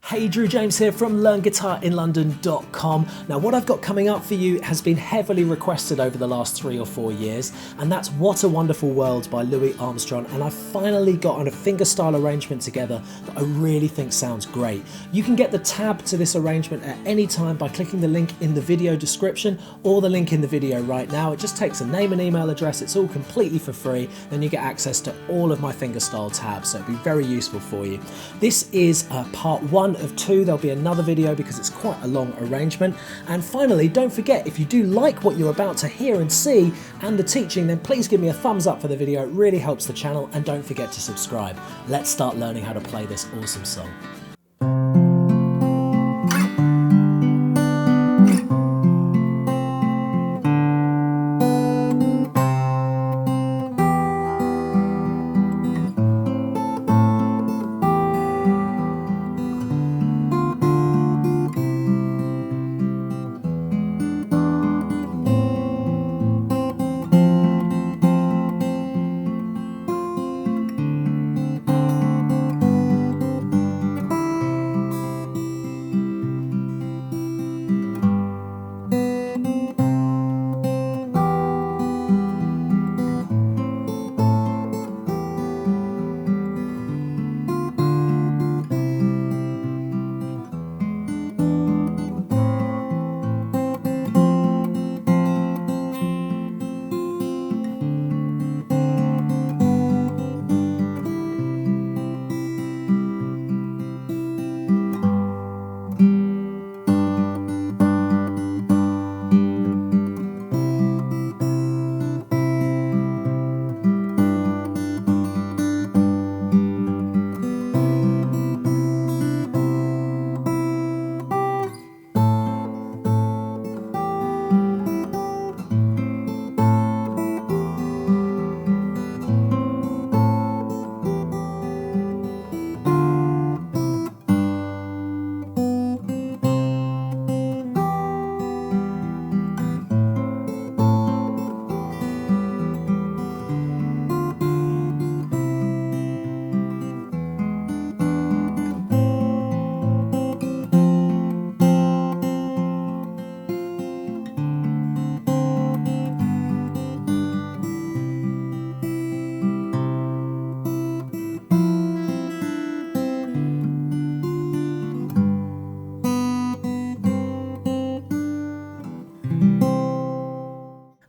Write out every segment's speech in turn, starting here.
Hey, Drew James here from LearnGuitarInLondon.com. Now, what I've got coming up for you has been heavily requested over the last 3 or 4 years, and that's What a Wonderful World by Louis Armstrong, and I've finally gotten a fingerstyle arrangement together that I really think sounds great. You can get the tab to this arrangement at any time by clicking the link in the video description or the link in the video right now. It just takes a name and email address, it's all completely for free, then you get access to all of my fingerstyle tabs, so it'll be very useful for you. This is part 1 of 2. There'll be another video because it's quite a long arrangement. And finally, don't forget, if you do like what you're about to hear and see and the teaching, then please give me a thumbs up for the video. It really helps the channel, and don't forget to subscribe. Let's start learning how to play this awesome song.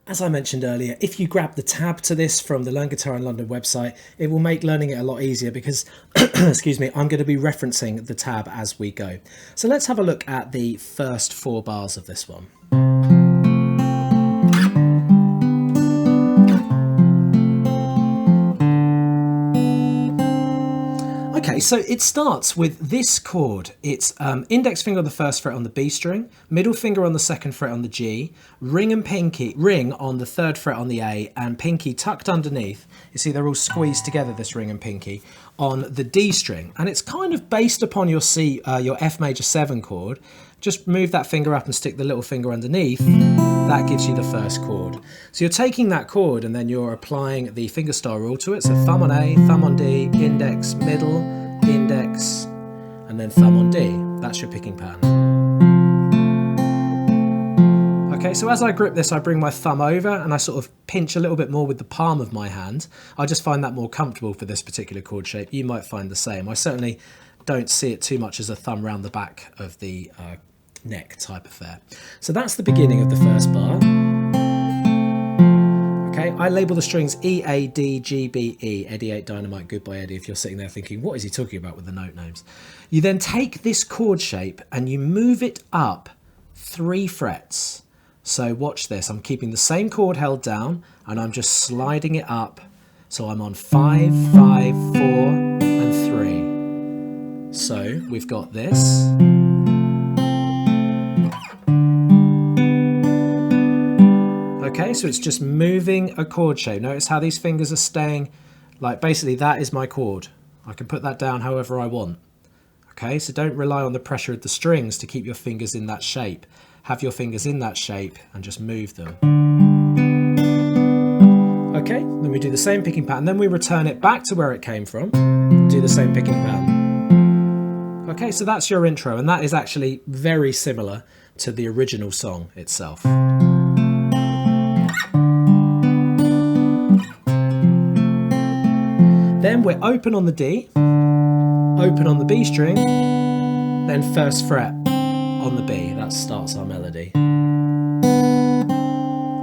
As I mentioned earlier, if you grab the tab to this from the Learn Guitar in London website, it will make learning it a lot easier because, excuse me, I'm going to be referencing the tab as we go. So let's have a look at the first 4 bars of this one. Okay, so it starts with this chord. It's index finger on the 1st fret on the B string, middle finger on the 2nd fret on the G, ring and pinky, ring on the 3rd fret on the A, and pinky tucked underneath. You see they're all squeezed together, this ring and pinky, on the D string. And it's kind of based upon your your F major 7 chord. Just move that finger up and stick the little finger underneath. That gives you the first chord. So you're taking that chord and then you're applying the fingerstyle rule to it. So thumb on A, thumb on D, index, middle, index, and then thumb on D. That's your picking pattern. Okay, so as I grip this, I bring my thumb over and I sort of pinch a little bit more with the palm of my hand. I just find that more comfortable for this particular chord shape. You might find the same. I certainly don't see it too much as a thumb round the back of the neck type affair. So that's the beginning of the first bar. Okay, I label the strings E, A, D, G, B, E, Eddie 8 Dynamite, Goodbye Eddie, if you're sitting there thinking, what is he talking about with the note names? You then take this chord shape and you move it up 3 frets. So watch this, I'm keeping the same chord held down and I'm just sliding it up. So I'm on 5, 5, 4, and 3. So we've got this. Okay, so it's just moving a chord shape. Notice how these fingers are staying, like basically that is my chord. I can put that down however I want. Okay, so don't rely on the pressure of the strings to keep your fingers in that shape. Have your fingers in that shape and just move them. Okay, then we do the same picking pattern, then we return it back to where it came from, do the same picking pattern. Okay, so that's your intro, and that is actually very similar to the original song itself. Then we're open on the D, open on the B string, then first fret on the B. That starts our melody.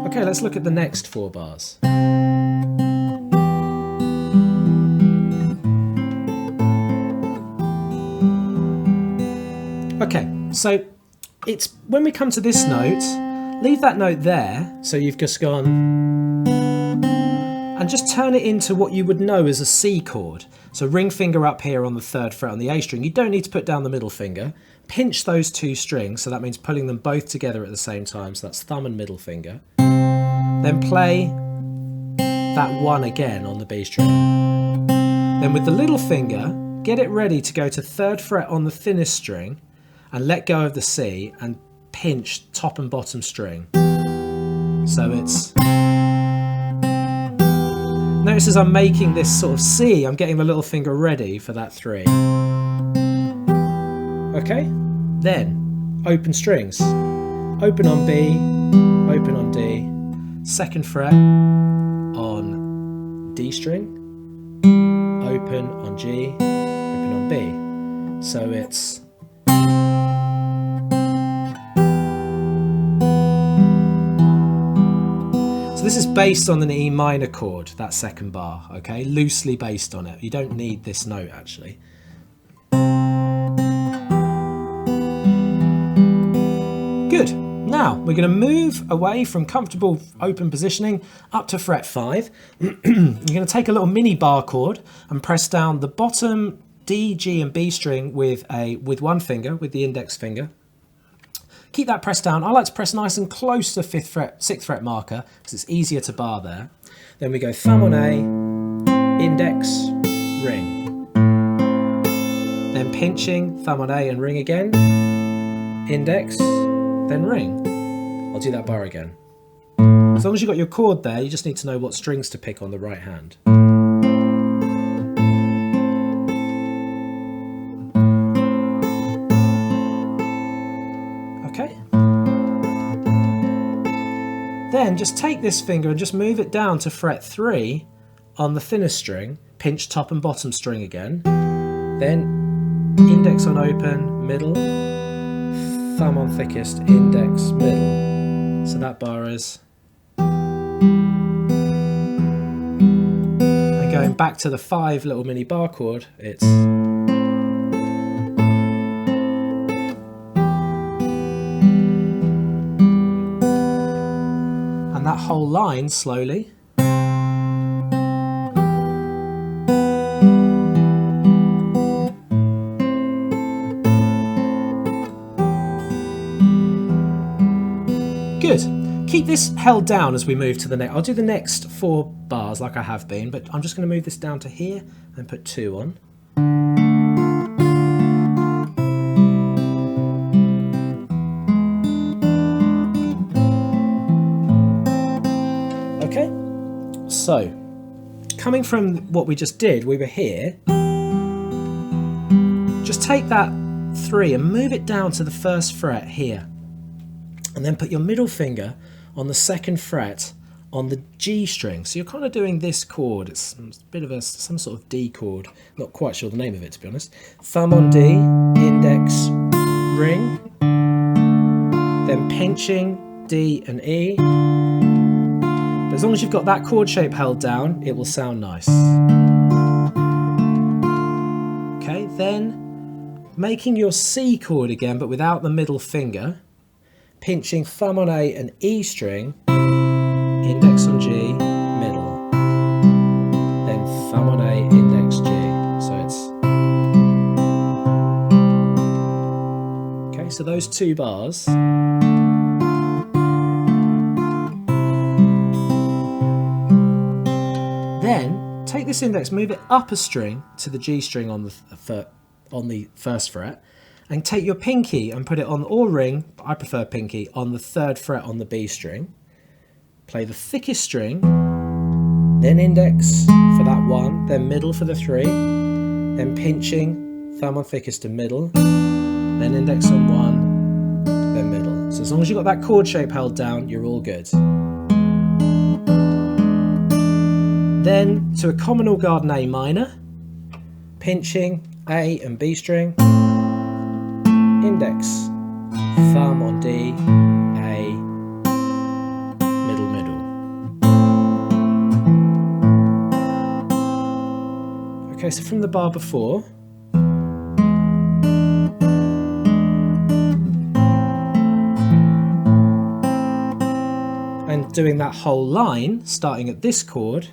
Okay, let's look at the next 4 bars. Okay, so it's when we come to this note, leave that note there, so you've just gone, and just turn it into what you would know as a C chord. So ring finger up here on the 3rd fret on the A string. You don't need to put down the middle finger. Pinch those 2 strings, so that means pulling them both together at the same time, so that's thumb and middle finger. Then play that 1 again on the B string. Then with the little finger, get it ready to go to 3rd fret on the thinnest string, and let go of the C and pinch top and bottom string. So it's... Notice as I'm making this sort of C, I'm getting the little finger ready for that 3. Okay? Then, open strings. Open on B, open on D, 2nd fret on D string, open on G, open on B. So it's... So this is based on an E minor chord, that 2nd bar, okay? Loosely based on it. You don't need this note, actually. Good. Now, we're going to move away from comfortable open positioning up to fret 5. You're going to take a little mini bar chord and press down the bottom D, G and B string with one finger, with the index finger. Keep that pressed down. I like to press nice and close to 5th fret, 6th fret marker because it's easier to bar there. Then we go thumb on A, index, ring. Then pinching, thumb on A and ring again, index, then ring. I'll do that bar again. As long as you've got your chord there, you just need to know what strings to pick on the right hand. Okay. Then just take this finger and just move it down to fret 3 on the thinnest string, pinch top and bottom string again, then index on open, middle, thumb on thickest, index, middle. So that bar is... And going back to the 5 little mini bar chord, it's... And that whole line slowly. Good. Keep this held down as we move to the next. I'll do the next 4 bars like I have been, but I'm just going to move this down to here and put 2 on. Okay, so coming from what we just did, we were here. Just take that 3 and move it down to the 1st fret here. And then put your middle finger on the 2nd fret on the G string. So you're kind of doing this chord. It's a bit of some sort of D chord. Not quite sure the name of it, to be honest. Thumb on D, index, ring. Then pinching D and E. But as long as you've got that chord shape held down, it will sound nice. Okay, then making your C chord again, but without the middle finger. Pinching thumb on A and E string, index on G, middle, then thumb on A, index, G. So it's... Okay, so those 2 bars. Then take this index, move it up a string to the G string on the 1st fret. And take your pinky and put it on, or ring, but I prefer pinky, on the 3rd fret on the B string. Play the thickest string, then index for that 1, then middle for the 3, then pinching thumb on thickest and middle, then index on one, then middle. So as long as you've got that chord shape held down, you're all good. Then to a common or garden A minor, pinching A and B string, index, thumb on D, A, middle, middle. Okay, so from the bar before, and doing that whole line, starting at this chord,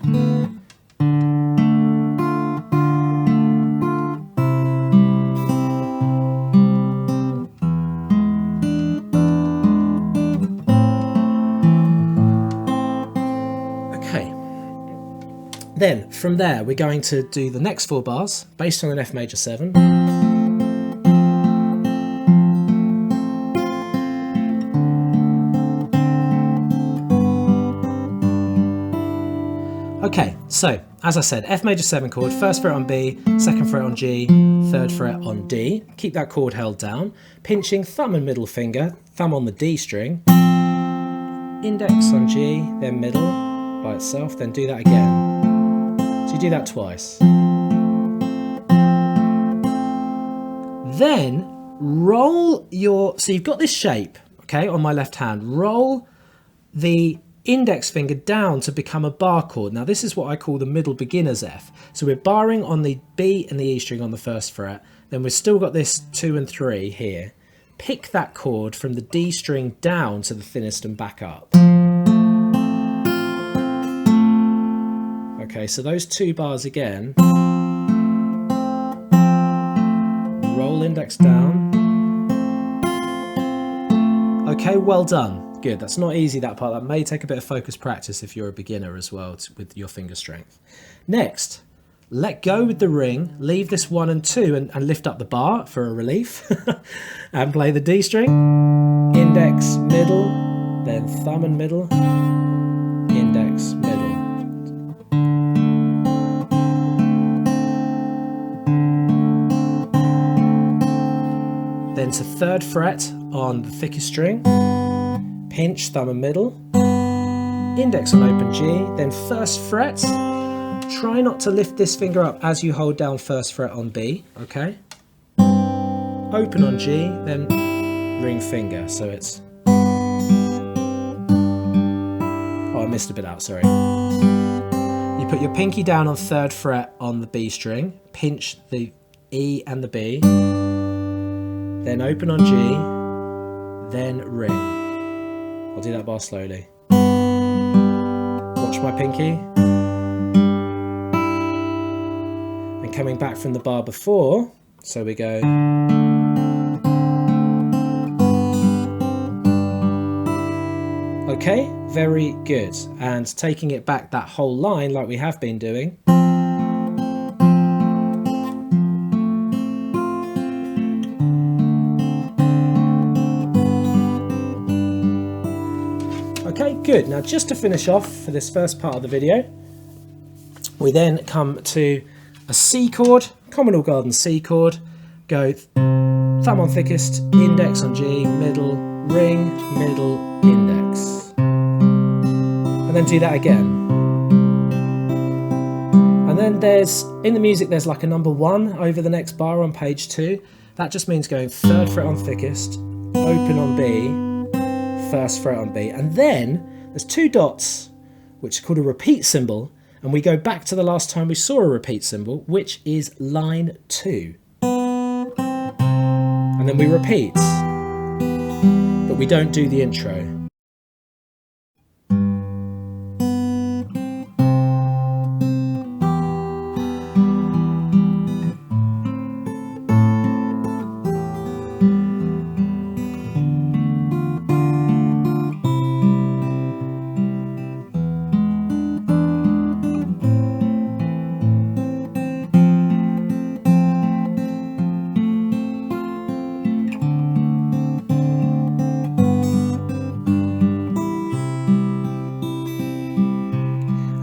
then from there we're going to do the next 4 bars based on an F major 7. Okay, so as I said, F major 7 chord, first fret on B, second fret on G, third fret on D. Keep that chord held down, pinching thumb and middle finger, thumb on the D string, index on G, then middle by itself, then do that again. So you do that twice. Then roll your, so you've got this shape, okay, on my left hand. Roll the index finger down to become a bar chord. Now this is what I call the middle beginner's F. So we're barring on the B and the E string on the first fret, then we've still got this 2 and 3 here. Pick that chord from the D string down to the thinnest and back up. Okay, so those 2 bars again. Roll index down. Okay, well done. Good, that's not easy, that part. That may take a bit of focused practice if you're a beginner as well with your finger strength. Next, let go with the ring, leave this 1 and 2 and lift up the bar for a relief. And play the D string, index, middle, then thumb and middle, index, middle. Then to 3rd fret on the thickest string, pinch, thumb and middle, index on open G, then 1st fret. Try not to lift this finger up as you hold down 1st fret on B, okay? Open on G, then ring finger, so it's... Oh, I missed a bit out, sorry. You put your pinky down on 3rd fret on the B string, pinch the E and the B, then open on G, then ring. I'll do that bar slowly. Watch my pinky. And coming back from the bar before, so we go. Okay, very good. And taking it back that whole line like we have been doing. Okay, good. Now just to finish off for this first part of the video, we then come to a C chord, common or garden C chord, go thumb on thickest, index on G, middle, ring, middle, index. And then do that again. And then there's, in the music, there's like a number 1 over the next bar on page 2. That just means going 3rd fret on thickest, open on B, 1st fret on B, and then there's 2 dots which are called a repeat symbol, and we go back to the last time we saw a repeat symbol, which is line 2, and then we repeat, but we don't do the intro.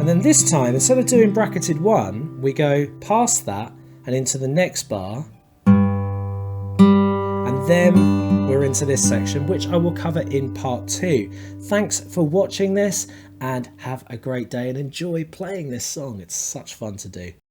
And then this time, instead of doing bracketed 1, we go past that and into the next bar. And then we're into this section, which I will cover in part 2. Thanks for watching this, and have a great day and enjoy playing this song. It's such fun to do.